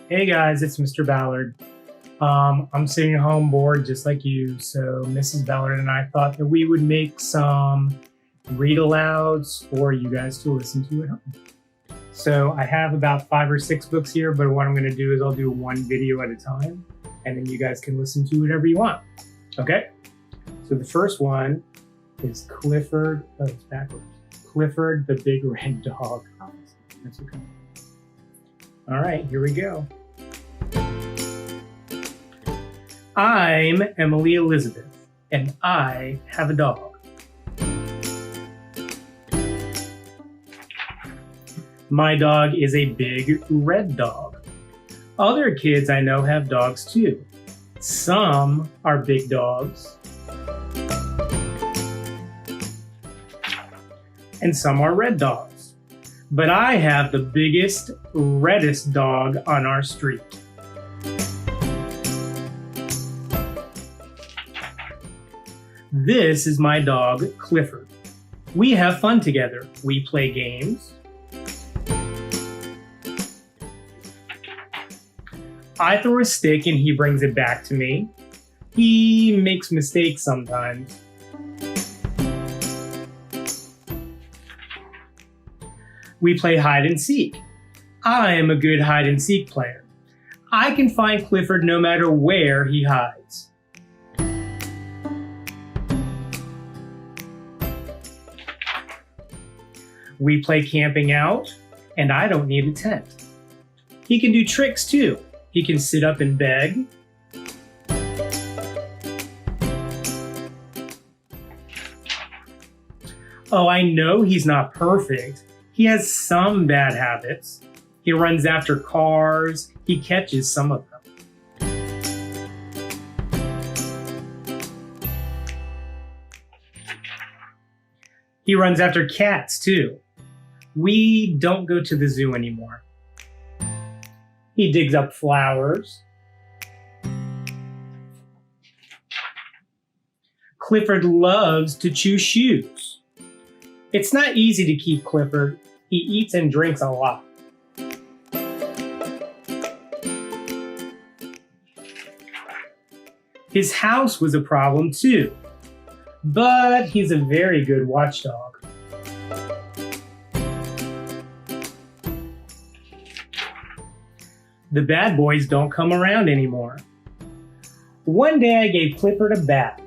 Hey guys, it's Mr. Ballard. I'm sitting at home bored just like you, so Mrs. Ballard and I thought that we would make some read-alouds for you guys to listen to at home. So I have about 5 or 6 books here, but what I'm going to do is I'll do one video at a time, and then you guys can listen to whatever you want. Okay? So the first one is Clifford. Oh, it's backwards. Clifford the Big Red Dog. That's okay. All right, here we go. I'm Emily Elizabeth, and I have a dog. My dog is a big red dog. Other kids I know have dogs too. Some are big dogs, and some are red dogs. But I have the biggest, reddest dog on our street. This is my dog, Clifford. We have fun together. We play games. I throw a stick and he brings it back to me. He makes mistakes sometimes. We play hide and seek. I am a good hide and seek player. I can find Clifford no matter where he hides. We play camping out, and I don't need a tent. He can do tricks too. He can sit up and beg. Oh, I know he's not perfect. He has some bad habits. He runs after cars. He catches some of them. He runs after cats too. We don't go to the zoo anymore. He digs up flowers. Clifford loves to chew shoes. It's not easy to keep Clifford. He eats and drinks a lot. His house was a problem too, but he's a very good watchdog. The bad boys don't come around anymore. One day I gave Clifford a bath.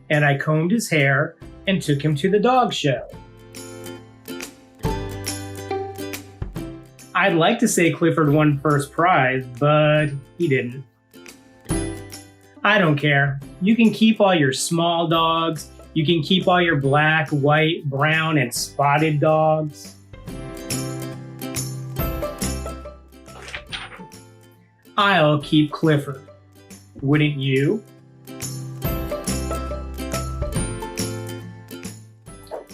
And I combed his hair and took him to the dog show. I'd like to say Clifford won first prize, but he didn't. I don't care. You can keep all your small dogs. You can keep all your black, white, brown, and spotted dogs. I'll keep Clifford. Wouldn't you?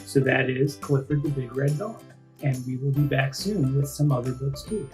So that is Clifford the Big Red Dog. And we will be back soon with some other books too.